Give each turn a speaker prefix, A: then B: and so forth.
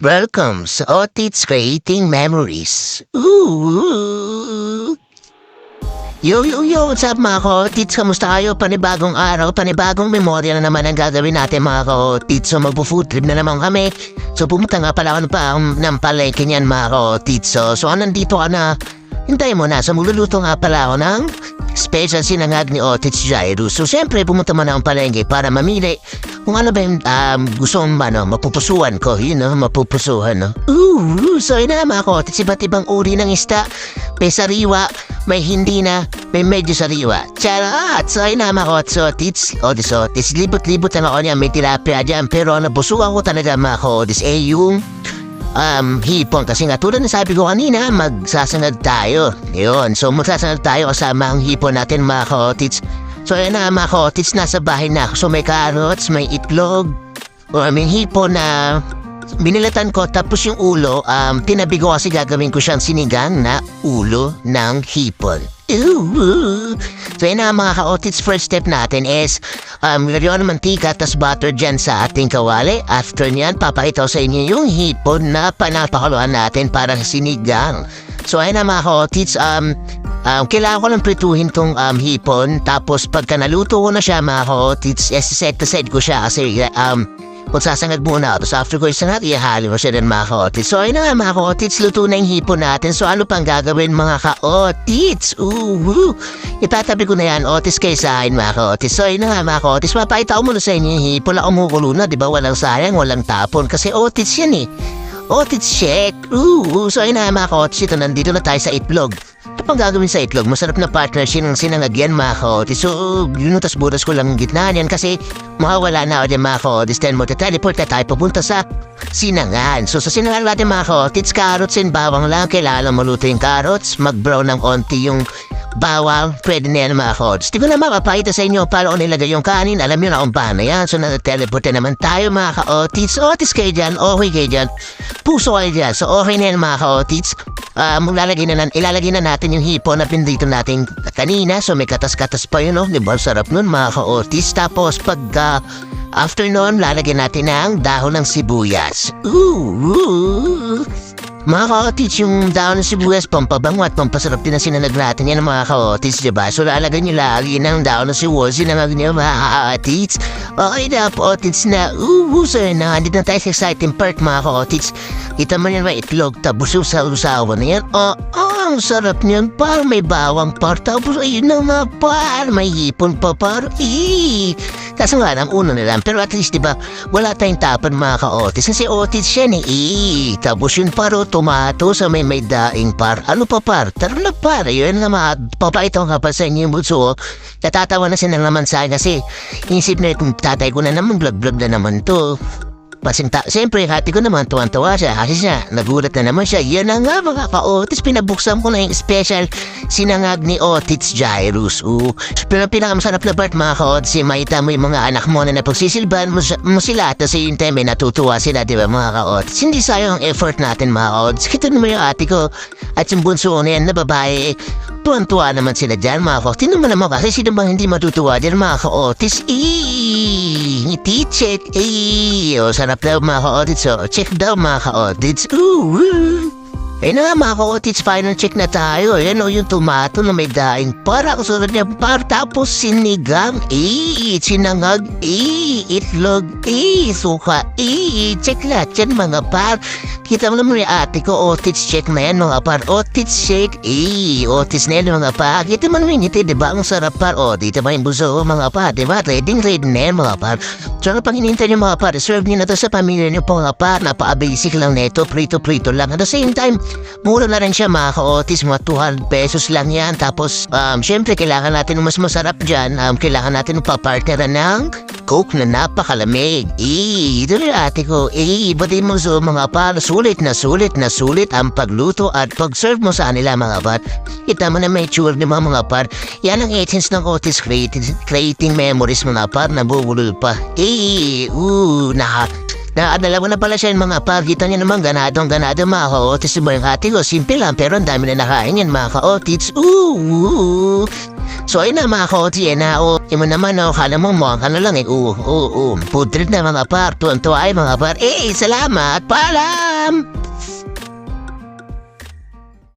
A: Welcome sa Otits Creating Memories. Ooh! Yo, what's up mga ka-Otits? Kamusta kayo? Panibagong araw, panibagong memorya na naman ang gagawin natin mga ka-Otits. So magpo-food trip na naman kami. So pumunta nga pala ako ng palengke niyan mga ka-Otits. So nandito ka na. Hintayin mo na. So magluluto nga pala ako ng special sinangag ni Otits Jairus. So siyempre pumunta mo na ang palengke para mamili kung ano ba yung gusto mong mapupusuan ko, mapupusuhan, no? So yun na mga ka-Otits, iba't ibang uri ng isda. May sariwa, may hindi na, may medyo sariwa. Charot! So yun na mga ka-Otits, Otis, libot-libot lang ako niya, may tilapia dyan. Pero nabusuan ko talaga mga ka-Otits, yung hipon. Kasi nga tulad na sabi ko kanina, magsasangad tayo. Yun, so magsasangad tayo kasama ang hipon natin mga ka-Otits. So yun na mga ka-Otits, nasa bahay na ako. So may carrots, may itlog, may hipon na binilatan ko. Tapos yung ulo, tinabi ko kasi gagawin ko siyang sinigang na ulo ng hipon. So yun na mga ka-Otits, first step natin is lagyan ng mantika tas butter dyan sa ating kawali. After nyan, papakita ko sa inyo yung hipon na panapakuluan natin para sa sinigang. So ayun na mga ka-Otits, kailangan ko lang prituhin tong hipon. Tapos pagka naluto ko na siya mga ka-Otits, set aside ko siya kasi magsasangad muna ako. Tapos after ko isangad, ihalo ko siya din mga ka-Otits. So ayun na nga mga ka-Otits, luto na yung hipon natin. So ano pang gagawin mga ka-Otits? Itatabi ko na yan, Otis kay sa akin mga ka-Otits. So ayun na nga mga ka-Otits, mapakita ko muna sa inyo yung hipon na umukulo na, di ba? Walang sayang, walang tapon kasi Otits yan eh. Otits check. So ayun na mga ka-Otits, ito nandito na tayo sa itlog. Ito pang gagawin sa itlog, masarap na partnership ng sinangagyan mga ka-Otits. So yun, tas butas ko lang gitna niyan kasi makawala na ako din mga ka-Otits. Then teleport na tayo papunta sa sinangan. So sa sinangan natin mga ka-Otits, carrots and bawang lang. Kailangan maluto yung carrots, mag-brown ng onti yung bawang, pwede na yan mga ka-Otits. Di ko na makapakita sa inyo paano ko nilagay yung kanin. Alam nyo na kung paano yan. So na-teleport na naman tayo mga ka-Otits. Otits kayo dyan, okay kayo dyan. Puso kayo dyan. So okay na yan mga ka-Otits. Ilalagay na natin yung hipon na pindito natin kanina. So may katas-katas pa yun, no? Diba? Sarap nun mga ka-Otits. Tapos pag after nun, lalagyan natin ng dahon ng sibuyas. Mga ka-Otits, yung dahon ng sibuyas, pampabango at pampasarap din ang sinanag natin yan mga ka-Otits, diba? So lalagyan nyo lagi ng dahon ng sibuyas, sinanag nyo mga ka-Otits. Okay na ka-Otits na, so yun na, andito na tayo sa exciting part mga ka-Otits. Kita mo yan ba itlog, tapos yung sausawa na yan. Ang sarap niyan, parang may bawang par. Tapos ayun na nga par, may hipon pa par. Kaso nga lang, una na lang. Pero at least diba, wala tayong tapan mga ka-Otits. Kasi Otits yan eh. Tapos yung paro, tomato sa may daing par. Ano pa par? Taro na par. Yun nga mga, papakita ko nga pa sa inyo yung bunso. Natatawa na sila naman sa akin kasi inisip na itong tatay ko na naman, vlog-vlog na naman to. Siyempre, hati ko naman, tuwan-tuwa siya. Kasi siya, nagulat na naman siya. Yan na nga mga ka-Otits, pinabuksan ko na yung special sinangag ni Otits Jairus. Pero pinakamasarap na part mga ka-Otits, makita mo yung mga anak mo na napagsisilban mo sila. Tapos yung time, natutuwa sila, di ba mga ka-Otits? Hindi sayang ang effort natin mga ka-Otits. Kita naman yung ate ko at yung bunso na yan na babae. Tuwan-tuwa naman sila dyan mga ka-Otits. Tingnan mo naman kasi sino bang hindi matutuwa dyan mga ka-Otits? Check. Sarap daw mga ka-Otits. Check daw mga ka-Otits. Ayun na nga mga ka-Otits, final check na tayo. Ayan yung tomato na may daing para kasunod niya par. Tapos sinigang, sinangag, itlog, suka, check lahat yan mga par. Kita mo naman yung ate ko, Otits check na yan mga par. Otits check, Otits na yan mga par. Kita mo naman ito, diba? Ang sarap par. Dito ba yung buso mga par, diba? Ready na yan mga par. So ano pang hinintay niyo mga par, serve niyo na to sa pamilya niyo po mga par. Napaka-basic lang nito, prito-prito lang. At the same time, mura na rin siya mga ka-Otits, mga 200 pesos lang yan. Tapos, syempre, kailangan natin mas masarap dyan. Kailangan natin papartneran ng Coke na napakalamig. Ito rin ate ko. Batay mo so mga par, sulit na sulit ang pagluto at pag-serve mo sa kanila mga par. Kita mo na may tsura ni mga par. Yan ang essence ng Otits Creating Memories mga par, nabubulol pa. Nakadala mo na pala siya yung mga pagitan niya naman ganadong-ganado mga ka-otis mo yung ate ko. Simple lang pero ang dami na nakain yan mga ka-otits. Ooh! So ayun na mga ka-otis na yung mo naman kala mo ka na lang food trip na mga par. Tuwan-tuwa ay mga par. Salamat! Paalam!